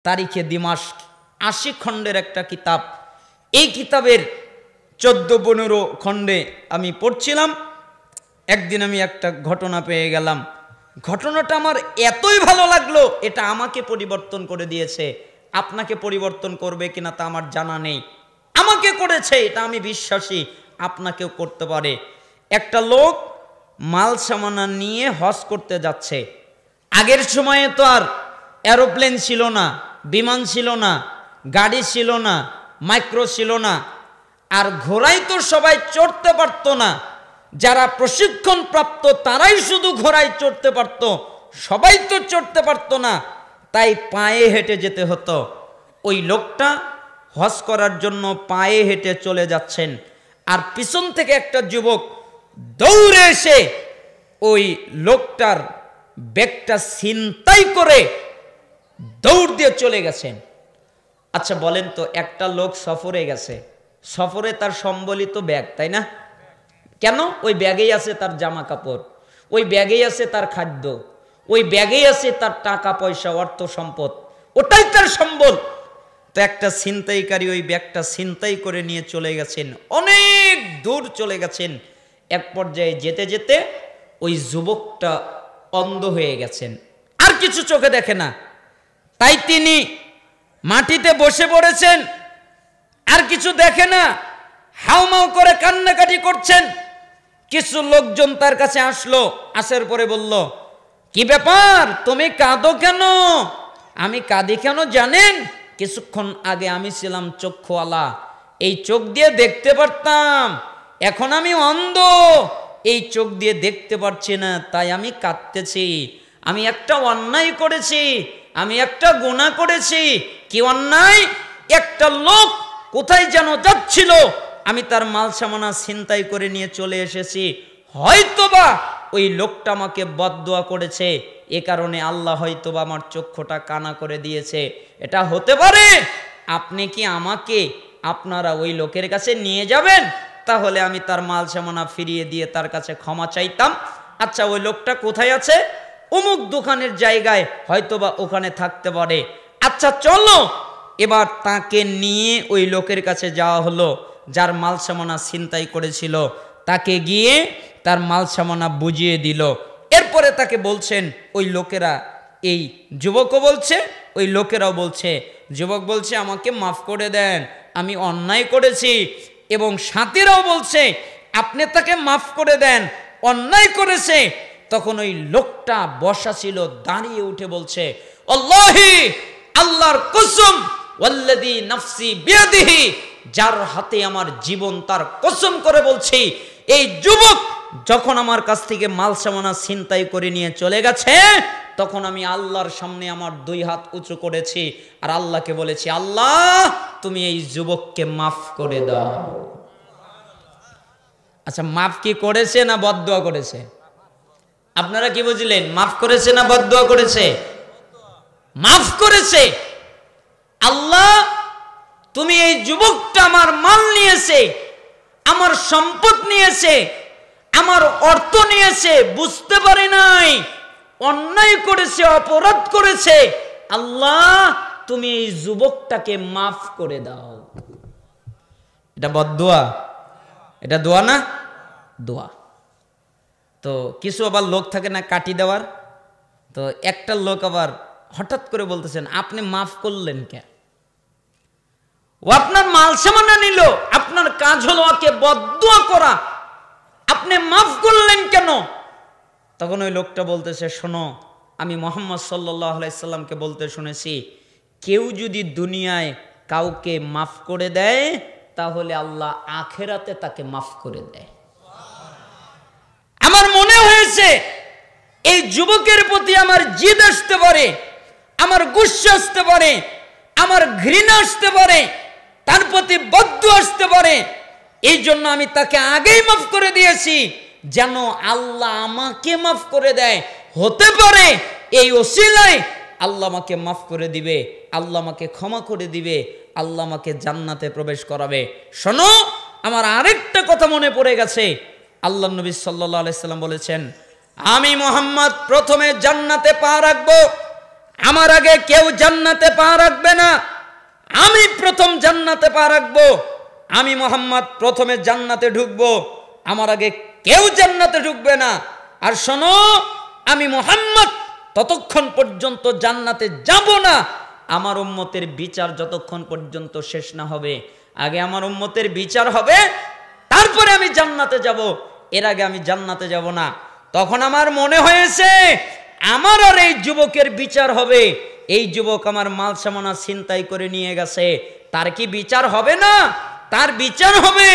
তারিখে দিমাশক ৮০ খণ্ডের একটা কিতাব। এই কিতাবের ১৪-১৫ খণ্ডে আমি পড়ছিলাম। একদিন আমি একটা ঘটনা পেয়ে গেলাম। ঘটনাটা আমার এতই ভালো লাগলো, এটা আমাকে পরিবর্তন করে দিয়েছে। আপনাকে পরিবর্তন করবে কিনা তা আমার জানা নেই। আমাকে করেছে, এটা আমি বিশ্বাসী, আপনাকেও করতে পারে। একটা লোক মাল সামানা নিয়ে হজ করতে যাচ্ছে। আগের সময়ে তো আর এরোপ্লেন ছিল না, বিমান ছিল না, গাড়ি ছিল না, মাইক্রো ছিল না, আর ঘোড়ায় তো সবাই চড়তে পারত না। যারা প্রশিক্ষণ প্রাপ্ত তারাই শুধু ঘোড়ায় চড়তে পারত, সবাই তো চড়তে পারত না, তাই পায়ে হেঁটে যেতে হতো। ওই লোকটা হজ করার জন্য পায়ে হেঁটে চলে যাচ্ছেন, আর পিছন থেকে একটা যুবক দৌড়ে এসে ওই লোকটার ব্যাগটা ছিনতাই করে দৌড় দিয়ে চলে গেছেন। আচ্ছা বলেন তো, একটা লোক সফরে গেছে, সফরে তার সম্বলিত ব্যাগ, তাই না? কেন? ওই ব্যাগেই আছে তার জামা কাপড়, ওই ব্যাগেই আছে তার খাদ্য, ওই ব্যাগেই আছে তার টাকা পয়সা, অর্থ সম্পদ, ওটাই তার সম্বল। তো একটা ছিনতাইকারী ওই ব্যাগটা ছিনতাই করে নিয়ে চলে গেছেন, অনেক দূর চলে গেছেন। এক পর্যায়ে যেতে যেতে ওই যুবকটা অন্ধ হয়ে গেছেন, আর কিছু চোখে দেখে না। তাই তিনি মাটিতে বসে পড়েছেন, আর কিছু দেখে না, হাউমাউ করে কান্নাকাটি করছেন। কিছু লোকজন তার কাছে আসলো, আসার পরে বলল, কি ব্যাপার, তুমি কাঁদো কেন? আমি কাঁদি কেন জানেন? কিছুক্ষণ আগে আমি ছিলাম চক্ষুওয়ালা, এই চোখ দিয়ে দেখতে পারতাম, এখন আমি অন্ধ, এই চোখ দিয়ে দেখতে পারছি না, তাই আমি কাঁদতেছি। আমি একটা অন্যায় করেছি, আমি একটা গুনাহ করেছি। কি অন্যায়? একটা লোক কোথায় যেন যাচ্ছিল, আমি তার মাল সামানা ছিনতাই করে নিয়ে চলে এসেছি। হয়তোবা ওই লোকটা আমাকে বদদুয়া করেছে, এ কারণে আল্লাহ হয়তোবা আমার চক্ষুটা কানা করে দিয়েছে। এটা হতে পারে। আপনি কি আমাকে আপনারা ওই লোকের কাছে নিয়ে যাবেন? তাহলে আমি তার মাল সামানা ফিরিয়ে দিয়ে তার কাছে ক্ষমা চাইতাম। আচ্ছা ওই লোকটা কোথায় আছে? অমুক দোকানের জায়গায়, হয়তোবা ওখানে থাকতে পারে। আচ্ছা চলো, এবার তাকে নিয়ে ওই লোকের কাছে যাওয়া হলো যার মাল সামানা ছিনতাই করেছিল। তাকে গিয়ে তার মাল সামানা বুঝিয়ে দিল। এরপরে তাকে বলছেন ওই লোকেরা, এই যুবকও বলছে, ওই লোকেরাও বলছে, যুবক বলছে আমাকে মাফ করে দেন, আমি অন্যায় করেছি। এবং সাথীরাও বলছে আপনি তাকে মাফ করে দেন, অন্যায় করেছে। তখন ওই লোকটা বসা ছিল, দাঁড়িয়ে উঠে বলছে, আল্লাহি, আল্লাহর কসম, ওয়াল্লাযী নাফসি বিয়াদিহি, যার হাতে আমার জীবন, তার কসম করে বলছি, এই যুবক যখন আমার কাছ থেকে মাল সামানা ছিনতাই করে নিয়ে চলে গেছে, তখন আমি আল্লাহর সামনে আমার দুই হাত উঁচু করেছি আর আল্লাহকে বলেছি, আল্লাহ তুমি এই যুবককে মাফ করে দাও। আচ্ছা মাফ কি করেছে না বদদুয়া করেছে? আপনারা কি বুঝলেন? মাফ করেছে না বদদুয়া করেছে? মাফ করেছে। আল্লাহ তুমি এই যুবকটা আমার মাল নিয়েছে, আমার সম্পদ নিয়েছে, আমার অর্থ নিয়েছে, বুঝতে পারে নাই, অন্যায় করেছে, অপরাধ করেছে, আল্লাহ তুমি এই যুবকটাকে মাফ করে দাও। এটা বদদুয়া? এটা দোয়া না? দোয়া। তো কিছু আবার লোক থাকে না কাটি দেওয়ার, তো একটা লোক আবার হঠাৎ করে বলতেছেন, আপনি মাফ করলেন কেন? ও আপনার মাল সামানা নিল, আপনার কাজ হলো ওকে বদদুয়া করা, আপনি মাফ করলেন কেন? তখন ওই লোকটা বলতেছে, শোনো, আমি মুহাম্মদ সাল্লাল্লাহু আলাইহি সাল্লামকে বলতে শুনেছি, কেউ যদি দুনিয়ায় কাউকে মাফ করে দেয় তাহলে আল্লাহ আখেরাতে তাকে মাফ করে দেয়। আমার মনে হয়েছে এই যুবকের প্রতি আমার জিদ আসতে পারে, আমার গুসা আসতে পারে, আমার ঘৃণা আসতে পারে, তার প্রতি বদদুয়া আসতে পারে, এই জন্য আমি তাকে আগেই মাফ করে দিয়েছি যেন আল্লাহ আমাকে মাফ করে দেয়। হতে পারে এই ওসিলায় আল্লাহ আমাকে মাফ করে দিবে, আল্লাহ আমাকে ক্ষমা করে দিবে, আল্লাহ আমাকে জান্নাতে প্রবেশ করাবে। শোনো, আমার আরেকটা কথা মনে পড়ে গেছে। আল্লাহ নবী সাল্লাল্লাহু আলাইহি সাল্লাম বলেছেন, আমি মুহাম্মদ প্রথমে জান্নাতে পা রাখবো, আমার আগে কেউ জান্নাতে পা রাখবে না, আমি প্রথম জান্নাতে পা রাখবো, আমি মুহাম্মদ প্রথমে জান্নাতে ঢুকবো, আমার আগে কেউ জান্নাতে ঢুকবে না। আর শোনো, আমি মুহাম্মদ ততক্ষণ পর্যন্ত জান্নাতে যাব না আমার উম্মতের বিচার যতক্ষণ পর্যন্ত শেষ না হবে। আগে আমার উম্মতের বিচার হবে, তারপরে আমি জান্নাতে যাব, এর আগে আমি জান্নাতে যাব না। তখন আমার মনে হয়েছে আমার আর এই যুবকের বিচার হবে। এই যুবক আমার মাল সামানা ছিনতাই করে নিয়ে গেছে, তার কি বিচার হবে না? তার বিচার হবে।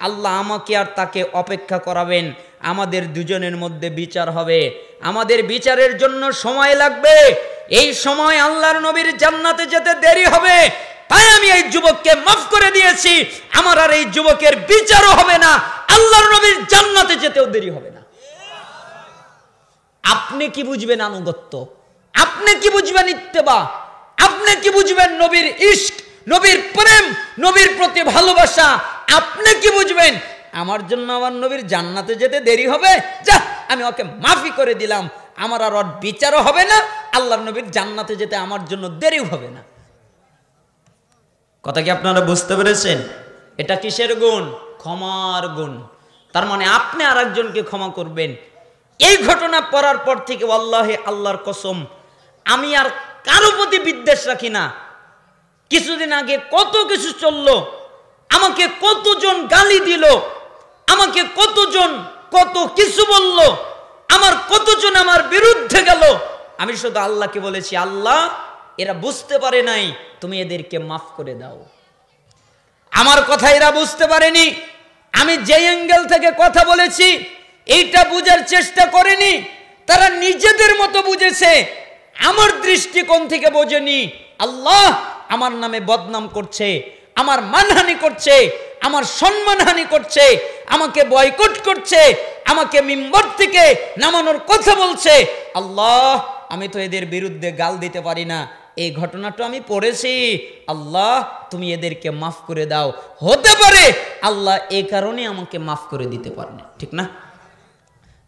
আল্লাহ আমাকে আর তাকে অপেক্ষা করাবেন, আমাদের দুজনের মধ্যে বিচার হবে। আমাদের বিচারের জন্য সময় লাগবে, এই সময় আল্লাহর নবীর জান্নাতে যেতে দেরি হবে। তাই আমি এই যুবককে মাফ করে দিয়েছি, আমার আর এই যুবকের বিচারও হবে না, আল্লাহর নবীর জান্নাতে যেতেও দেরি হবে না। আপনি কি বুঝবেন আনুগত্য? আপনি কি বুঝবেন ইত্তেবা? আপনি কি বুঝবেন নবীর ইশক, নবীর প্রেম, নবীর প্রতি ভালোবাসা? আপনি কি বুঝবেন আমার জন্য আমার নবীর জান্নাতে যেতে দেরি হবে? যা, আমি ওকে মাফি করে দিলাম, আমার আর ওর বিচারও হবে না, আল্লাহর নবীর জান্নাতে যেতে আমার জন্য দেরিও হবে না। কথা কি আপনারা বুঝতে পেরেছেন? এটা কিসের গুণ? ক্ষমার গুণ। তার মানে আপনি আর একজনকে ক্ষমা করবেন। এই ঘটনা পড়ার পর থেকে ওয়াল্লাহি আল্লাহর কসম আমি আর কারো প্রতি বিদ্বেষ রাখি না। কিছুদিন আগে কত কিছু চললো, আমাকে কতজন গালি দিল, আমাকে কতজন কত কিছু বলল, আমার কতজন আমার বিরুদ্ধে গেল। আমি শুধু আল্লাহকে বলেছি, আল্লাহ এরা বুঝতে পারে নাই, তুমি এদেরকে মাফ করে দাও। আমার কথা এরা বুঝতে পারেনি, আমি যে অ্যাঙ্গেল থেকে কথা বলেছি এইটা বুঝার চেষ্টা করেনি, তারা নিজেদের মতো বুঝেছে, আমার দৃষ্টিকোণ থেকে বোঝেনি। আল্লাহ আমার নামে বদনাম করছে, আমার মানহানি করছে, আমার সম্মানহানি করছে, আমাকে বয়কট করছে, আমাকে মিম্বর থেকে নামানোর কথা বলছে। আল্লাহ আমি তো এদের বিরুদ্ধে গাল দিতে পারি না, এই ঘটনাটা আমি পড়েছি, আল্লাহ তুমি এদেরকে মাফ করে দাও। হতে পারে আল্লাহ এই কারণে আমাকে মাফ করে দিতে পারেন, ঠিক না?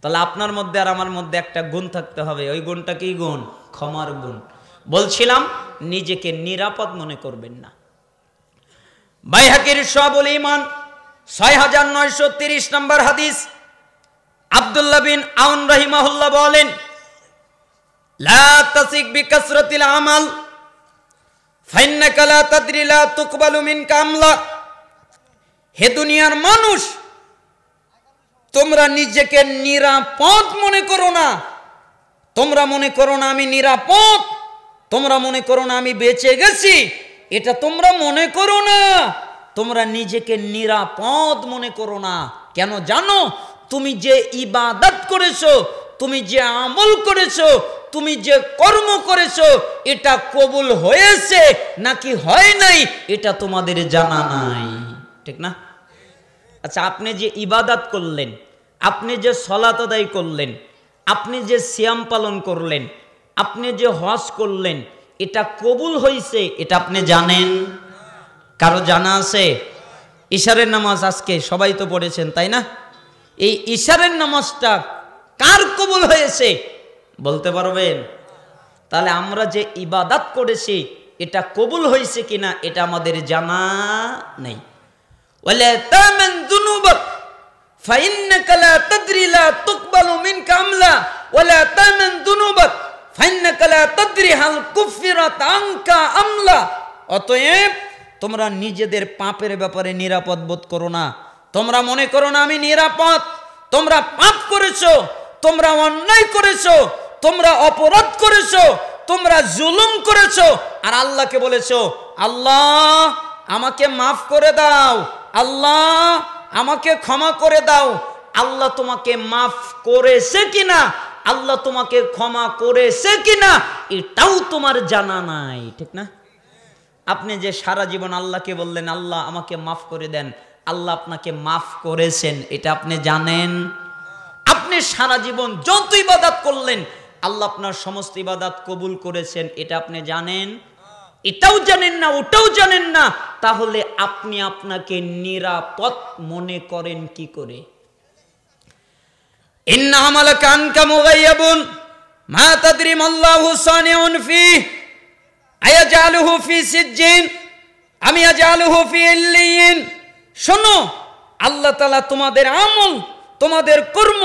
তাহলে আপনার মধ্যে আর আমার মধ্যে একটা গুণ থাকতে হবে। ওই গুণটা কি গুণ? ক্ষমার গুণ। বলছিলাম নিজেকে নিরাপদ মনে করবেন না। বাইহাকির শুআবুল ঈমান 6930 নম্বর হাদিস, আব্দুল্লাহ বিন আউন রাহিমাহুল্লাহ বলেন, লা তাসিক বিকাসরাতিল আমাল ফাইন্নাকা লা তাদরি লা তুকবালু মিনকা আমলা। হে দুনিয়ার মানুষ, তোমরা নিজেকে নিরাপদ মনে করো না। তোমরা মনে করো না আমি নিরাপদ, তোমরা মনে করো না আমি বেঁচে গেছি, এটা তোমরা মনে করো না। তোমরা নিজেকে নিরাপদ মনে করো না। কেন জানো? তুমি যে ইবাদত করেছো, তুমি যে আমল করেছো, তুমি যে কর্ম করেছো, এটা কবুল হয়েছে নাকি হয় নাই এটা তোমাদের জানা নাই, ঠিক না? আচ্ছা, আপনি যে ইবাদত করলেন, আপনি যে সালাত আদায় করলেন, আপনি যে সিয়াম পালন করলেন, আপনি যে হজ করলেন, এটা কবুল হয়েছে এটা আপনি জানেন? কারো জানা আছে? ইশারের নামাজ আজকে সবাই তো পড়েছেন, তাই না? এই ইশারের নামাজটা কার কবুল হয়েছে বলতে পারবেন? তাহলে আমরা যে ইবাদত করেছি এটা কবুল হয়েছে কিনা এটা আমাদের জানা নেই। ওয়ালা তামান যুনুবাক ফাইন্নাকা লা তাদরি লা তুকবালু মিনকা আমলা ওয়ালা তামান যুনুবাক ফাইন্নাকা লা তাদরি হাল কুফিরাত আনকা আমলা। অতএব তোমরা নিজেদের পাপের ব্যাপারে নিরাপদ বোধ করো না। তোমরা মনে করো না আমি নিরাপদ। তোমরা পাপ করেছো, তোমরা অন্যায় করেছো, তোমরা অপরাধ করেছো, তোমরা জুলুম করেছো, আর আল্লাহকে বলেছো আল্লাহ আমাকে মাফ করে দাও, আল্লাহ আমাকে ক্ষমা করে দাও। আল্লাহ তোমাকে মাফ করেছে কিনা, আল্লাহ তোমাকে ক্ষমা করেছে কিনা এটাও তোমার জানা নাই, ঠিক না? আপনি যে সারা জীবন আল্লাহকে বললেন আল্লাহ আমাকে মাফ করে দেন, আল্লাহ আপনাকে মাফ করেছেন এটা আপনি জানেন? আপনি সারা জীবন যত ইবাদত করলেন আল্লাহ আপনার সমস্ত ইবাদত কবুল করেছেন এটা আপনি জানেন? এটাও জানেন না, ওটাও জানেন না। তাহলে আপনি আপনাকে নিরাপদ মনে করেন কি করে? ইন্না আমালাকা আনকা মুগাইয়াবুন মা তাদরি মাল্লাহু সানিউন ফি আয়াজালুহু ফি সিজ্জিন আম ইয়াজালুহু ফি ইল্লিয়িন। শোনো, আল্লাহ তাআলা তোমাদের আমল, তোমাদের কর্ম,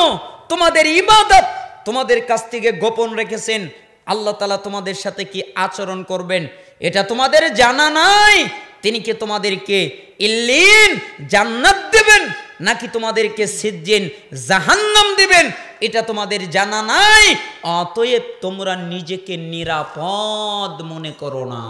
তোমাদের ইবাদত তোমাদের কাছ থেকে গোপন রেখেছেন। আল্লাহ তাআলা তোমাদের সাথে কি আচরণ করবেন এটা তোমাদের জানা নাই। তিনি কি তোমাদেরকে ইল্লিন জান্নাত দেবেন নাকি তোমাদেরকে সিজ্জিন জাহান্নাম দেবেন এটা তোমাদের জানা নাই। অতএব তোমরা নিজেকে নিরাপদ মনে করো না।